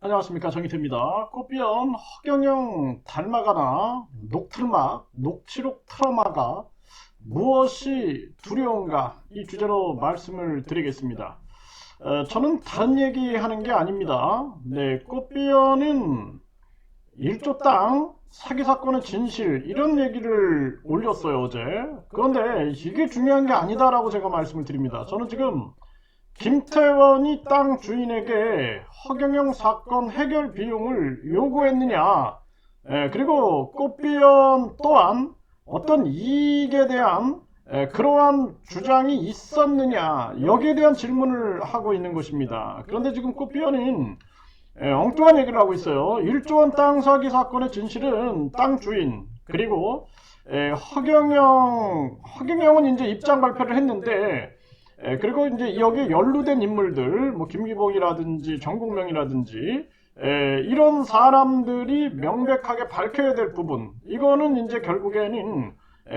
안녕하십니까, 정희태입니다. 꽃비연 허경영 닮아가나 녹틀막 녹취록 트라우마가 무엇이 두려운가, 이 주제로 말씀을 드리겠습니다. 저는 다른 얘기하는 게 아닙니다. 꽃비연은 1조 땅 사기 사건의 진실, 이런 얘기를 올렸어요, 어제. 그런데 이게 중요한 게 아니다라고 제가 말씀을 드립니다. 저는 지금 김태원이 땅 주인에게 허경영 사건 해결 비용을 요구했느냐, 그리고 꽃비연 또한 어떤 이익에 대한 그러한 주장이 있었느냐, 여기에 대한 질문을 하고 있는 것입니다. 그런데 지금 꽃비연은 엉뚱한 얘기를 하고 있어요. 1조 원 땅 사기 사건의 진실은 땅 주인, 그리고 허경영은 이제 입장 발표를 했는데, 그리고 이제 여기에 연루된 인물들, 뭐 김기봉이라든지 정국명이라든지 이런 사람들이 명백하게 밝혀야 될 부분, 이거는 이제 결국에는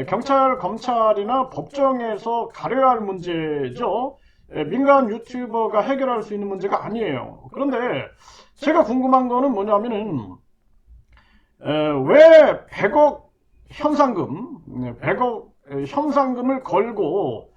경찰, 검찰이나 법정에서 가려야 할 문제죠. 민간 유튜버가 해결할 수 있는 문제가 아니에요. 그런데 제가 궁금한 거는 뭐냐면은 왜 100억 현상금, 100억 현상금을 걸고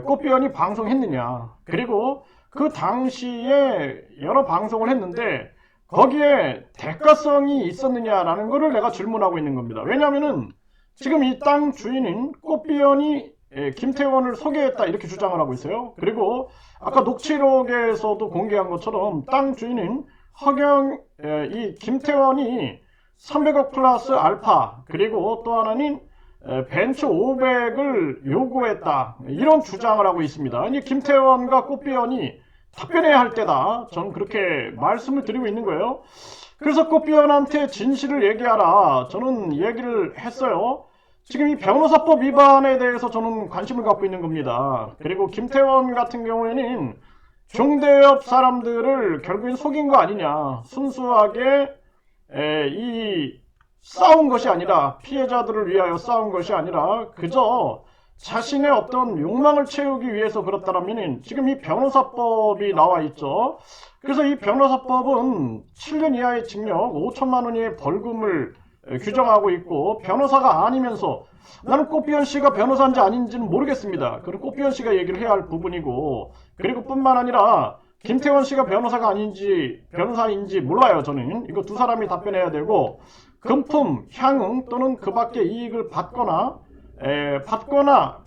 꽃비연이 방송했느냐, 그리고 그 당시에 여러 방송을 했는데 거기에 대가성이 있었느냐라는 것을 내가 질문하고 있는 겁니다. 왜냐하면은 지금 이 땅 주인인 꽃비연이 김태원을 소개했다, 이렇게 주장을 하고 있어요. 그리고 아까 녹취록에서도 공개한 것처럼 땅 주인인 이 김태원이 300억 플러스 알파, 그리고 또 하나는 벤츠 500을 요구했다, 이런 주장을 하고 있습니다. 이제 김태원과 꽃비연이 답변해야 할 때다, 저는 그렇게 말씀을 드리고 있는 거예요. 그래서 꽃비연한테 진실을 얘기하라, 저는 얘기를 했어요. 지금 이 변호사법 위반에 대해서 저는 관심을 갖고 있는 겁니다. 그리고 김태원 같은 경우에는 중대업 사람들을 결국엔 속인 거 아니냐, 순수하게 싸운 것이 아니라, 피해자들을 위하여 싸운 것이 아니라 그저 자신의 어떤 욕망을 채우기 위해서 그렇다면 지금 이 변호사법이 나와 있죠. 그래서 이 변호사법은 7년 이하의 징역, 5천만 원 이하의 벌금을 규정하고 있고, 변호사가 아니면서, 나는 꽃비연 씨가 변호사인지 아닌지는 모르겠습니다. 그건 꽃비연 씨가 얘기를 해야 할 부분이고, 그리고 뿐만 아니라 김태원 씨가 변호사인지 몰라요. 저는 이거 두 사람이 답변해야 되고, 금품, 향응 또는 그 밖의 이익을 받거나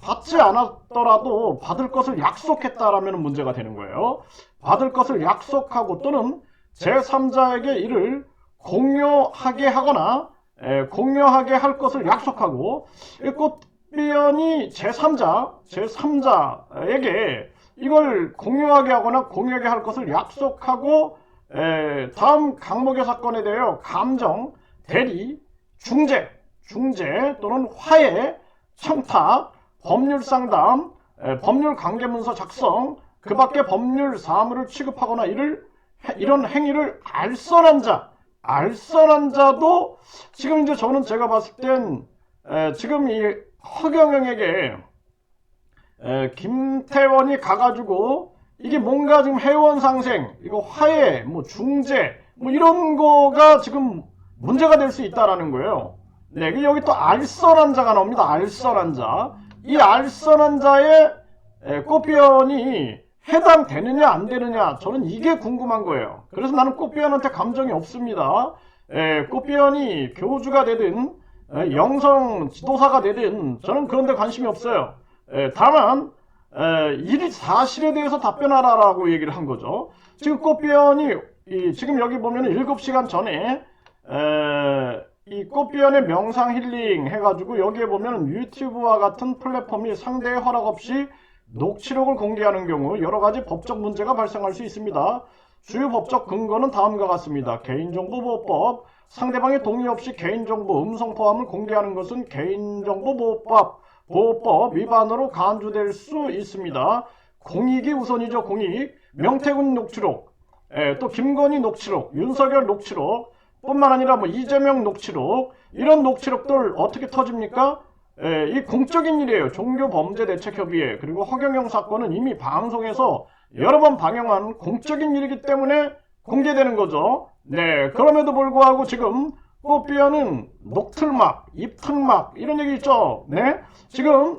받지 않았더라도 받을 것을 약속했다라면 문제가 되는 거예요. 받을 것을 약속하고 또는 제3자에게 이를 공유하게 하거나 공유하게 할 것을 약속하고, 꽃비연이 제3자에게 이걸 공유하게 하거나 공유하게 할 것을 약속하고, 다음 강목의 사건에 대하여 감정, 대리, 중재 또는 화해, 청탁, 법률 상담, 법률 관계문서 작성, 그 밖에 법률 사무를 취급하거나 이런 행위를 알선한 자도 지금 이제 저는 제가 봤을 땐 지금 이 허경영에게 김태원이 가가지고 이게 뭔가 지금 회원 상생, 이거 화해, 뭐 중재, 뭐 이런 거가 지금 문제가 될 수 있다라는 거예요. 여기 또 알선한 자가 나옵니다. 알선한 자. 이 알선한 자의 꽃비연이 해당되느냐 안 되느냐, 저는 이게 궁금한 거예요. 그래서 나는 꽃비연한테 감정이 없습니다. 꽃비연이 교주가 되든 영성 지도사가 되든 저는 그런 데 관심이 없어요. 다만 이 사실에 대해서 답변하라라고 얘기를 한 거죠. 지금 꽃비연이 지금 여기 보면 7시간 전에 이 꽃비연의 명상 힐링 해가지고 여기에 보면 유튜브와 같은 플랫폼이 상대의 허락 없이 녹취록을 공개하는 경우 여러가지 법적 문제가 발생할 수 있습니다. 주요 법적 근거는 다음과 같습니다. 개인정보보호법, 상대방의 동의 없이 개인정보 음성 포함을 공개하는 것은 개인정보보호법 위반으로 간주될 수 있습니다. 공익이 우선이죠. 공익. 명태균 녹취록, 또 김건희 녹취록, 윤석열 녹취록 뿐만 아니라 뭐 이재명 녹취록, 이런 녹취록들 어떻게 터집니까? 이 공적인 일이에요. 종교범죄대책협의회. 그리고 허경영 사건은 이미 방송에서 여러 번 방영한 공적인 일이기 때문에 공개되는 거죠. 네, 그럼에도 불구하고 지금 꽃비어는 녹틀막, 입틀막 이런 얘기 있죠. 네, 지금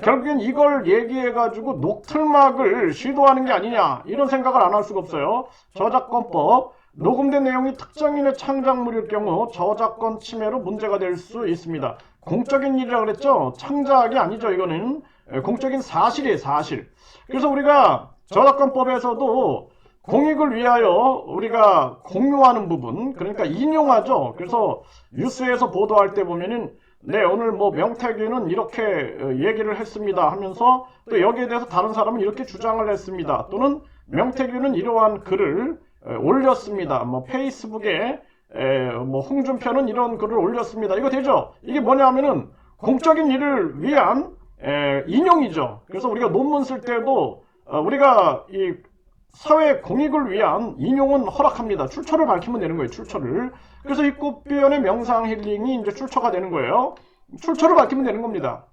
결국엔 이걸 얘기해가지고 녹틀막을 시도하는 게 아니냐 이런 생각을 안 할 수가 없어요. 저작권법 녹음된 내용이 특정인의 창작물일 경우 저작권 침해로 문제가 될 수 있습니다. 공적인 일이라 그랬죠. 창작이 아니죠. 이거는 공적인 사실이에요. 사실. 그래서 우리가 저작권법에서도 공익을 위하여 우리가 공유하는 부분, 그러니까 인용하죠. 그래서 뉴스에서 보도할 때 보면은 네, 오늘 뭐 명태균은 이렇게 얘기를 했습니다 하면서 또 여기에 대해서 다른 사람은 이렇게 주장을 했습니다. 또는 명태균은 이러한 글을 올렸습니다. 뭐 페이스북에 뭐 홍준표는 이런 글을 올렸습니다. 이거 되죠? 이게 뭐냐면은 공적인 일을 위한 인용이죠. 그래서 우리가 논문 쓸 때도 우리가 이 사회 공익을 위한 인용은 허락합니다. 출처를 밝히면 되는 거예요. 출처를. 그래서 이 꽃비연의 명상 힐링이 이제 출처가 되는 거예요. 출처를 밝히면 되는 겁니다.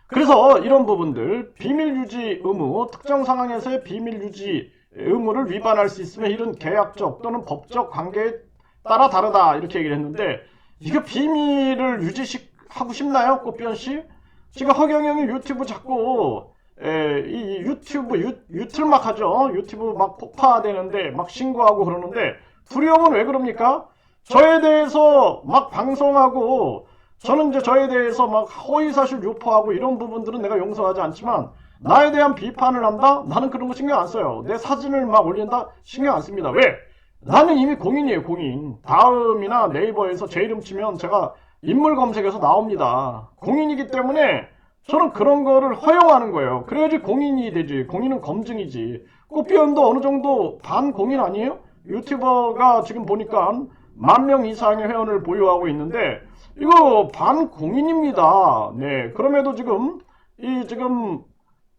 그래서 이런 부분들, 비밀 유지 의무, 특정 상황에서의 비밀 유지 의무를 위반할 수 있으면 이런 계약적 또는 법적 관계에 따라 다르다 이렇게 얘기를 했는데, 이거 비밀을 유지하고 싶나요, 꽃비연 씨? 지금 허경영이 유튜브 자꾸 이 유튜브 유틀막 하죠. 유튜브 막 폭파되는데 막 신고하고 그러는데 두려움은 왜 그럽니까? 저에 대해서 막 방송하고 저는 이제 저에 대해서 막 허위사실 유포하고 이런 부분들은 내가 용서하지 않지만 나에 대한 비판을 한다? 나는 그런 거 신경 안 써요. 내 사진을 막 올린다? 신경 안 씁니다. 왜? 나는 이미 공인이에요. 공인. 다음이나 네이버에서 제 이름 치면 제가 인물 검색에서 나옵니다. 공인이기 때문에 저는 그런 거를 허용하는 거예요. 그래야지 공인이 되지. 공인은 검증이지. 꽃비연도 어느 정도 반공인 아니에요? 유튜버가 지금 보니까 10,000명 이상의 회원을 보유하고 있는데 이거 반공인입니다. 네. 그럼에도 지금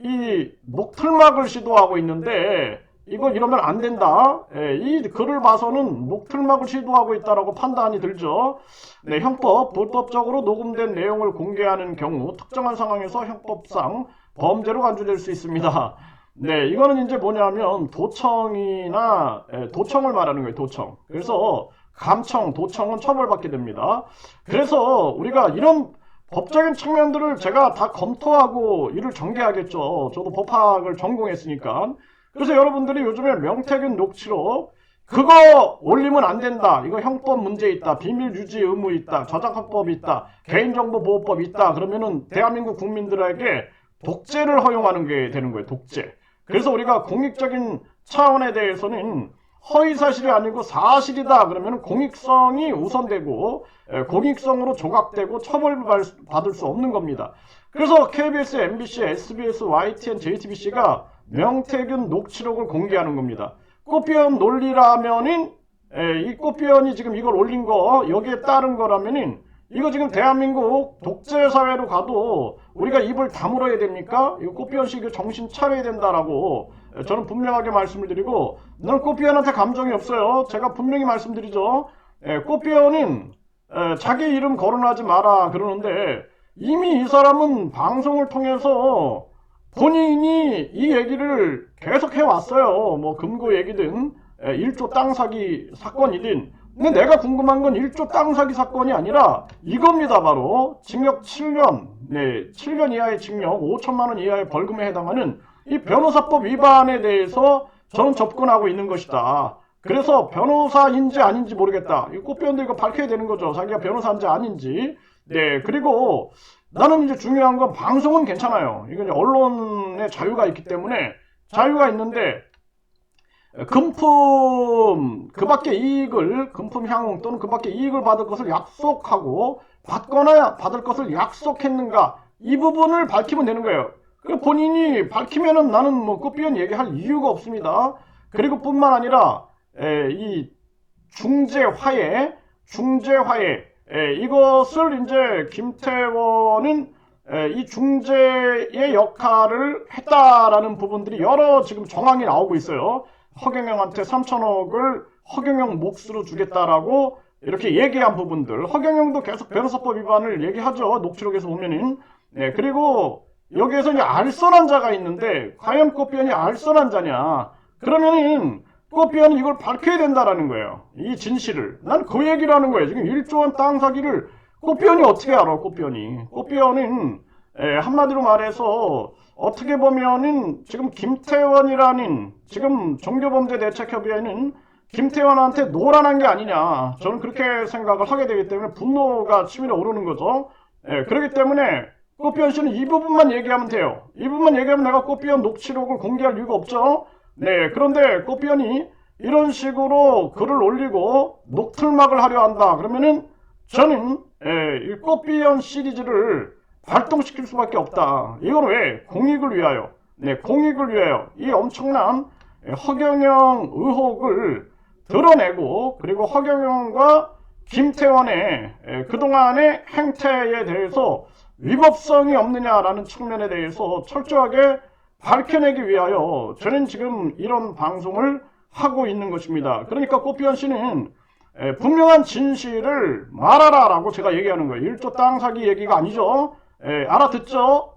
이 녹틀막을 시도하고 있는데 이거 이러면 안 된다. 이 글을 봐서는 녹틀막을 시도하고 있다라고 판단이 들죠. 네, 형법, 불법적으로 녹음된 내용을 공개하는 경우 특정한 상황에서 형법상 범죄로 간주될 수 있습니다. 네, 이거는 이제 뭐냐면 도청이나 도청을 말하는 거예요. 도청. 그래서 감청, 도청은 처벌받게 됩니다. 그래서 우리가 이런 법적인 측면들을 제가 다 검토하고 이를 전개하겠죠. 저도 법학을 전공했으니까. 그래서 여러분들이 요즘에 명태균 녹취록 그거 올리면 안 된다. 이거 형법 문제 있다. 비밀 유지 의무 있다. 저작권법 있다. 개인정보보호법 있다. 그러면은 대한민국 국민들에게 독재를 허용하는 게 되는 거예요. 독재. 그래서 우리가 공익적인 차원에 대해서는 허위사실이 아니고 사실이다. 그러면 공익성이 우선되고 공익성으로 조각되고 처벌받을 수 없는 겁니다. 그래서 KBS, MBC, SBS, YTN, JTBC가 명태균 녹취록을 공개하는 겁니다. 꽃비연 논리라면은 이 꽃비연이 지금 이걸 올린 거 여기에 따른 거라면은 이거 지금 대한민국 독재 사회로 가도 우리가 입을 다물어야 됩니까? 이거 꽃비연 씨 정신 차려야 된다라고 저는 분명하게 말씀을 드리고, 난 꽃비연한테 감정이 없어요. 제가 분명히 말씀드리죠. 꽃비연은 자기 이름 거론하지 마라 그러는데 이미 이 사람은 방송을 통해서 본인이 이 얘기를 계속 해왔어요. 뭐 금고 얘기든 1조 땅 사기 사건이든. 근데 내가 궁금한 건 1조 땅 사기 사건이 아니라 이겁니다. 바로 징역 7년, 네, 7년 이하의 징역 5천만 원 이하의 벌금에 해당하는 이 변호사법 위반에 대해서 저는 접근하고 있는 것이다. 그래서 변호사인지 아닌지 모르겠다. 이 꽃비연도 이거 밝혀야 되는 거죠. 자기가 변호사인지 아닌지. 네, 그리고 나는 이제 중요한 건 방송은 괜찮아요. 이건 이제 언론의 자유가 있기 때문에 자유가 있는데 금품 그밖에 이익을 금품 향응 또는 그밖에 이익을 받을 것을 약속하고 받거나 받을 것을 약속했는가 이 부분을 밝히면 되는 거예요. 그 본인이 밝히면은 나는 뭐 꽃비연 얘기할 이유가 없습니다. 그리고 뿐만 아니라 이 중재화해 이것을 이제 김태원은 이 중재의 역할을 했다라는 부분들이 여러 지금 정황이 나오고 있어요. 허경영한테 3천억을 허경영 몫으로 주겠다라고 이렇게 얘기한 부분들. 허경영도 계속 변호사법 위반을 얘기하죠. 녹취록에서 보면은. 네, 그리고 여기에서 이제 알선한 자가 있는데 과연 꽃비연이 알선한 자냐? 그러면은 꽃비원이 이걸 밝혀야 된다라는 거예요. 이 진실을. 난 그 얘기를 하는 거예요. 지금 1조 원 땅 사기를 꽃비원이 어떻게 알아, 꽃비원이. 꽃비원은 한마디로 말해서 어떻게 보면은 지금 김태원이라는 지금 종교범죄대책협의회는 김태원한테 노란한 게 아니냐. 저는 그렇게 생각을 하게 되기 때문에 분노가 치밀어 오르는 거죠. 그렇기 때문에 꽃비원 씨는 이 부분만 얘기하면 돼요. 이 부분만 얘기하면 내가 꽃비원 녹취록을 공개할 이유가 없죠. 네, 그런데 꽃비원이 이런 식으로 글을 올리고 녹틀막을 하려 한다. 그러면은 저는 이 꽃비원 시리즈를 발동시킬 수밖에 없다. 이건 왜? 공익을 위하여. 네, 공익을 위하여. 이 엄청난 허경영 의혹을 드러내고 그리고 허경영과 김태원의 그동안의 행태에 대해서 위법성이 없느냐라는 측면에 대해서 철저하게 밝혀내기 위하여 저는 지금 이런 방송을 하고 있는 것입니다. 그러니까 꽃비원 씨는 분명한 진실을 말하라 라고 제가 얘기하는 거예요. 1조 땅 사기 얘기가 아니죠. 알아듣죠?